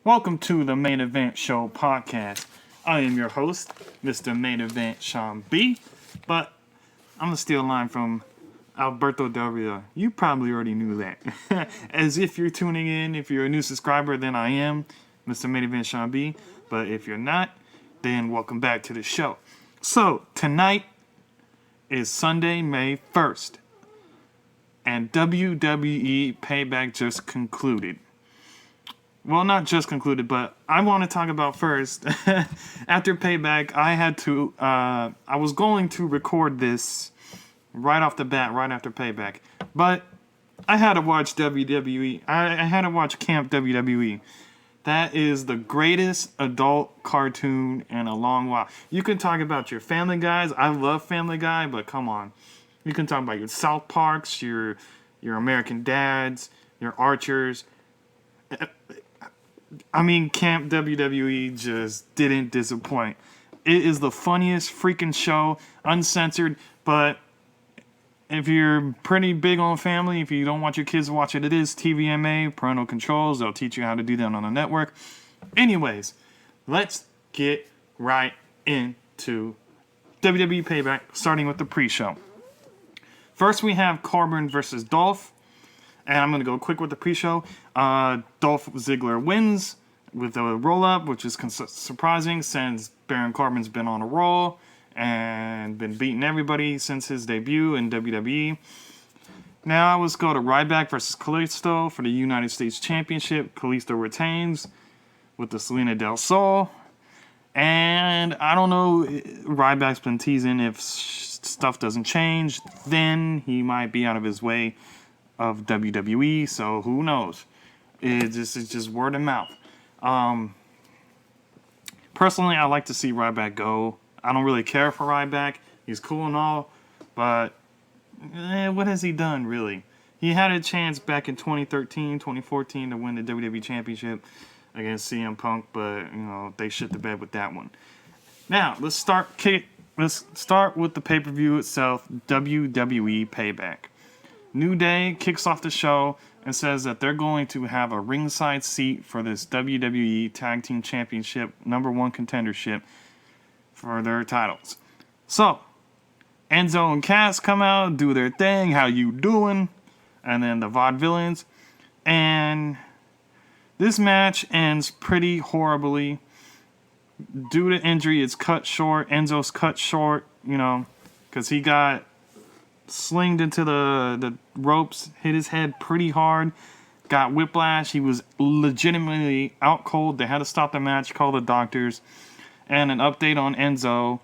Welcome to the Main Event Show podcast. I am your host, Mr. Main Event Sean B. But I'm going to steal a line from Alberto Del Rio. You probably already knew that. As if you're tuning in, if you're a new subscriber, then I am Mr. Main Event Sean B. But if you're not, then welcome back to the show. So, tonight is Sunday, May 1st. And WWE Payback just concluded. Well, not just concluded, but I want to talk about first. After Payback, I was going to record this right off the bat, right after Payback. But I had to watch WWE. I had to watch Camp WWE. That is the greatest adult cartoon in a long while. You can talk about your Family Guys. I love Family Guy, but come on. You can talk about your South Parks, your American Dads, your Archers. I mean, Camp WWE just didn't disappoint. It is the funniest freaking show, uncensored, but if you're pretty big on family, if you don't want your kids to watch it, it is TVMA, parental controls. They'll teach you how to do that on the network. Anyways, let's get right into WWE Payback, starting with the pre-show. First, we have Corbin versus Dolph. And I'm going to go quick with the pre-show. Dolph Ziggler wins with a roll-up, which is surprising since Baron Corbin's been on a roll and been beating everybody since his debut in WWE. Now let's go to Ryback versus Kalisto for the United States Championship. Kalisto retains with the Selena Del Sol. And I don't know, Ryback's been teasing if stuff doesn't change, then he might be out of his way of WWE, so who knows? It's just word of mouth. Personally, I like to see Ryback go. I don't really care for Ryback. He's cool and all, but what has he done, really? He had a chance back in 2013, 2014 to win the WWE Championship against CM Punk, but, they shit the bed with that one. Now, let's start with the pay-per-view itself, WWE Payback. New Day kicks off the show and says that they're going to have a ringside seat for this WWE Tag Team Championship #1 contendership for their titles. So, Enzo and Cass come out, do their thing, how you doing? And then the Vaudevillains. And this match ends pretty horribly. Due to injury, it's cut short. Enzo's cut short, because he got slinged into the ropes, hit his head pretty hard, got whiplash. He was legitimately out cold. They had to stop the match, call the doctors. And an update on Enzo.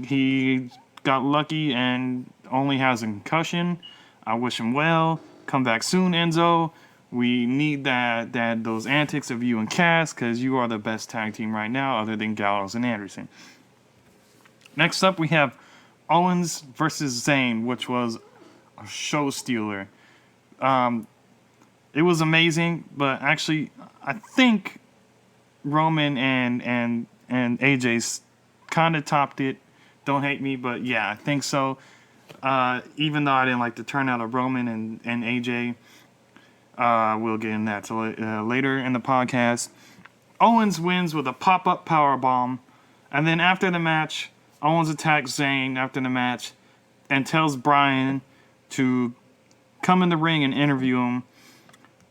He got lucky and only has a concussion. I wish him well. Come back soon, Enzo. We need those antics of you and Cass, because you are the best tag team right now, other than Gallows and Anderson. Next up, we have Owens versus Zayn, which was a show stealer. It was amazing, but actually, I think Roman and AJ kind of topped it. Don't hate me, but yeah, I think so. Even though I didn't like the turnout of Roman and AJ, we'll get in that later in the podcast. Owens wins with a pop-up powerbomb, and then after the match, Owens attacks Zayn after the match and tells Bryan to come in the ring and interview him.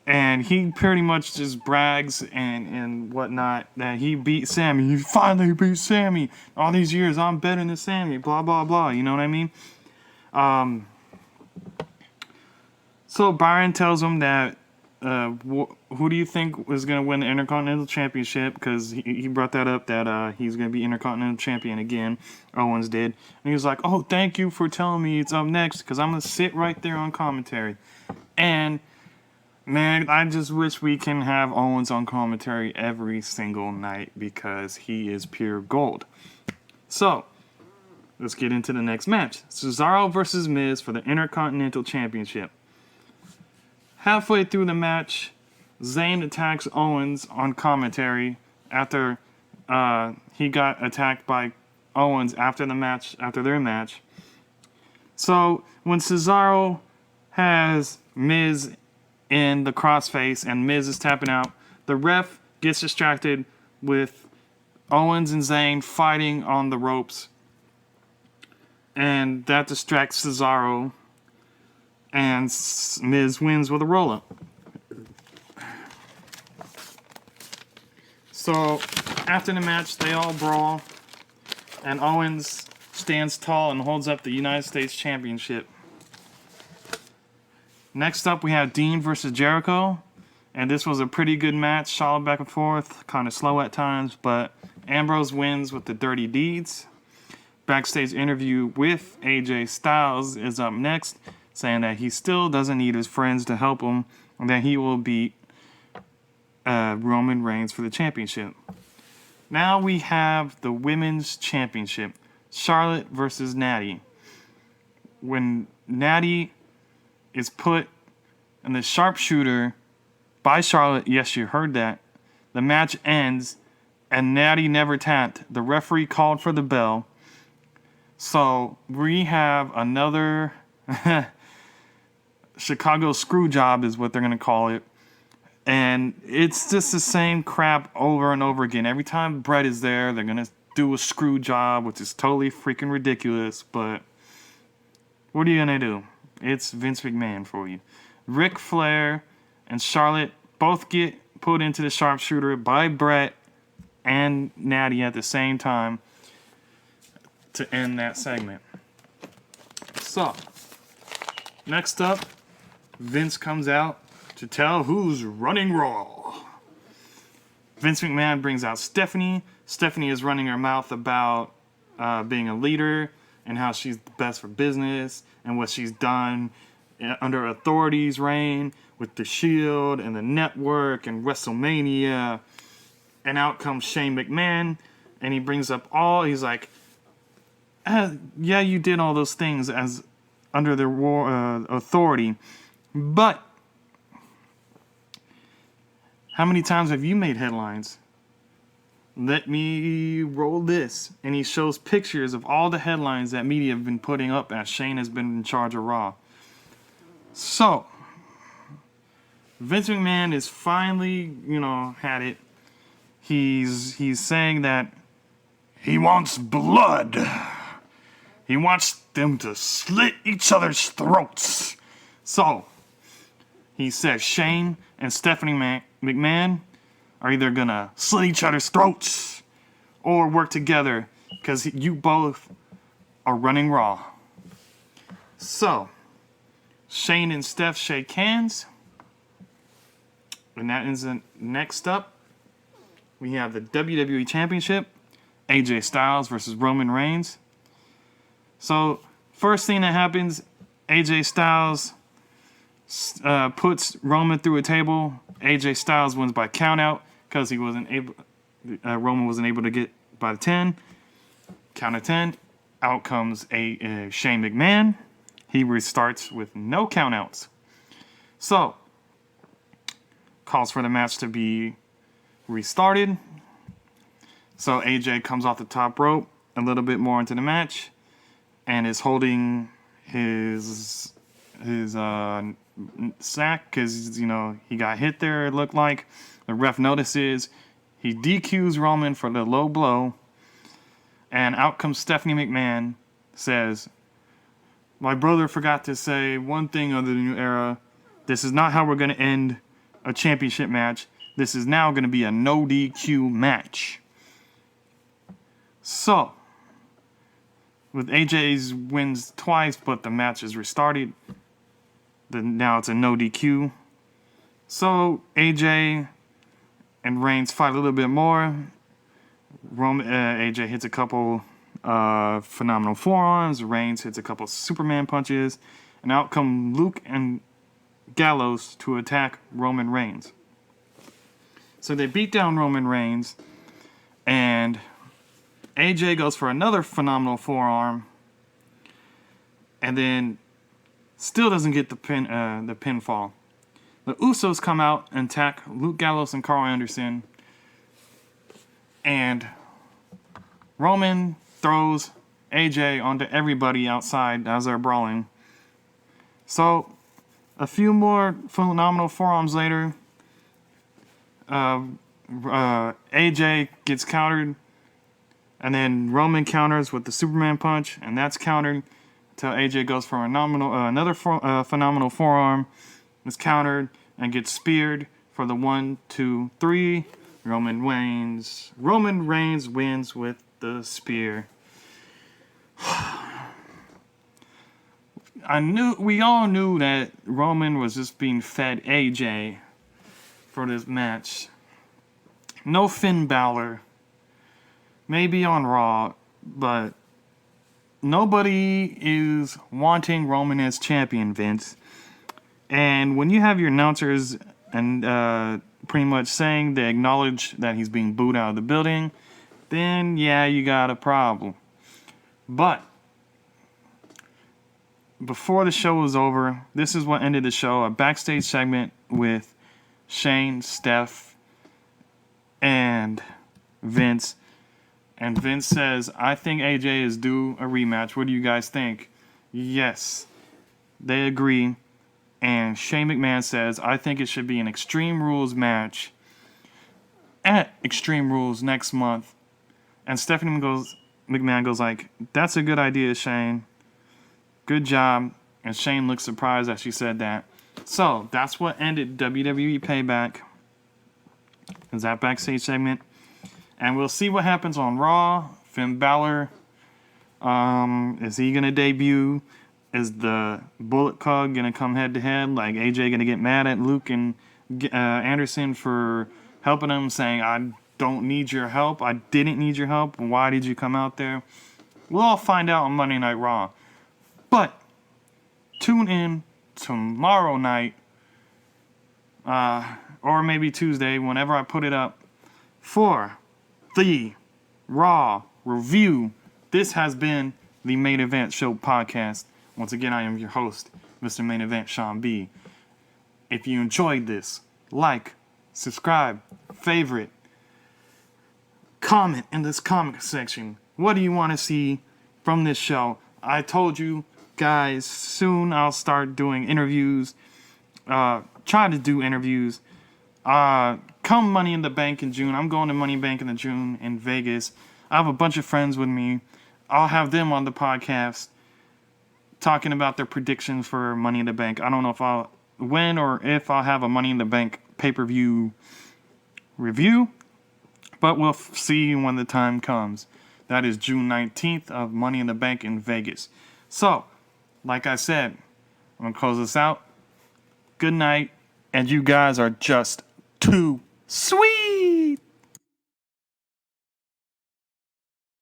And he pretty much just brags and whatnot that he beat Sammy. He finally beat Sammy. All these years, I'm better than Sammy. Blah, blah, blah. You know what I mean? So Bryan tells him that who do you think was going to win the Intercontinental Championship? Because he brought that up, that he's going to be Intercontinental Champion again. Owens did. And he was like, oh, thank you for telling me it's up next, because I'm going to sit right there on commentary. And, man, I just wish we can have Owens on commentary every single night, because he is pure gold. So, let's get into the next match. Cesaro versus Miz for the Intercontinental Championship. Halfway through the match, Zayn attacks Owens on commentary after he got attacked by Owens after their match. So when Cesaro has Miz in the crossface and Miz is tapping out, the ref gets distracted with Owens and Zayn fighting on the ropes. And that distracts Cesaro. And Miz wins with a roll-up. So, after the match, they all brawl. And Owens stands tall and holds up the United States Championship. Next up, we have Dean versus Jericho. And this was a pretty good match, solid back and forth, kind of slow at times, but Ambrose wins with the dirty deeds. Backstage interview with AJ Styles is up next, saying that he still doesn't need his friends to help him, and that he will beat Roman Reigns for the championship. Now we have the Women's Championship, Charlotte versus Natty. When Natty is put in the sharpshooter by Charlotte, yes, you heard that, the match ends, and Natty never tapped. The referee called for the bell. So we have another Chicago screw job is what they're going to call it. And it's just the same crap over and over again. Every time Brett is there, they're going to do a screw job, which is totally freaking ridiculous. But what are you going to do? It's Vince McMahon for you. Ric Flair and Charlotte both get put into the sharpshooter by Brett and Natty at the same time to end that segment. So, next up, Vince comes out to tell who's running Raw. Vince McMahon brings out Stephanie. Stephanie is running her mouth about being a leader and how she's the best for business and what she's done under Authority's reign with the Shield and the Network and WrestleMania. And out comes Shane McMahon, and he brings up he's like, yeah, you did all those things as under the Authority, but how many times have you made headlines? Let me roll this. And he shows pictures of all the headlines that media have been putting up as Shane has been in charge of Raw. So, Vince McMahon is finally, had it. He's saying that he wants blood. He wants them to slit each other's throats. So, he says Shane and Stephanie McMahon are either going to slit each other's throats or work together because you both are running Raw. So, Shane and Steph shake hands. And that is next up. We have the WWE Championship, AJ Styles versus Roman Reigns. So, first thing that happens, AJ Styles puts Roman through a table. AJ Styles wins by countout because Roman wasn't able to get by the 10. Count of 10. Out comes Shane McMahon. He restarts with no countouts. So, calls for the match to be restarted. So AJ comes off the top rope a little bit more into the match and is holding his sack because he got hit there. It looked like the ref notices. He DQs Roman for the low blow, and out comes Stephanie McMahon. Says, "My brother forgot to say one thing under the new era. This is not how we're going to end a championship match. This is now going to be a no DQ match." So, with AJ's wins twice, but the match is restarted, now it's a no DQ. So, AJ and Reigns fight a little bit more. AJ hits a couple phenomenal forearms. Reigns hits a couple Superman punches. And out come Luke and Gallows to attack Roman Reigns. So they beat down Roman Reigns, and AJ goes for another phenomenal forearm, and then still doesn't get the pinfall. The Usos come out and attack Luke Gallows and Carl Anderson, and Roman throws AJ onto everybody outside as they're brawling. So, a few more phenomenal forearms later, AJ gets countered, and then Roman counters with the Superman punch, and that's countered until AJ goes for another phenomenal forearm. Is countered and gets speared for the 1, 2, 3. Roman Reigns wins with the spear. We all knew that Roman was just being fed AJ for this match. No Finn Balor. Maybe on Raw, but nobody is wanting Roman as champion, Vince. And when you have your announcers and pretty much saying they acknowledge that he's being booed out of the building, then yeah, you got a problem. But before the show was over, this is what ended the show, a backstage segment with Shane, Steph, and Vince. And Vince says, I think AJ is due a rematch. What do you guys think? Yes, they agree. And Shane McMahon says, I think it should be an Extreme Rules match at Extreme Rules next month. And Stephanie McMahon goes like, that's a good idea, Shane. Good job. And Shane looks surprised that she said that. So, that's what ended WWE Payback. Is that backstage segment. And we'll see what happens on Raw. Finn Balor. Is he going to debut? Is the Bullet Club going to come head-to-head? Like, AJ going to get mad at Luke and Anderson for helping him, saying, I don't need your help. I didn't need your help. Why did you come out there? We'll all find out on Monday Night Raw. But tune in tomorrow night, or maybe Tuesday, whenever I put it up, for the Raw review. This has been the Main Event Show podcast. Once again, I am your host, Mr. Main Event Sean B. If you enjoyed this, like, subscribe, favorite, comment in this comment section. What do you want to see from this show? I told you guys, soon I'll start doing interviews. Try to do interviews. Come Money in the Bank in June. I'm going to Money Bank in June in Vegas. I have a bunch of friends with me. I'll have them on the podcast talking about their predictions for Money in the Bank. I don't know if I'll have a Money in the Bank pay-per-view review, but we'll see when the time comes. That is June 19th of Money in the Bank in Vegas. So, like I said, I'm going to close this out. Good night, and you guys are just too sweet.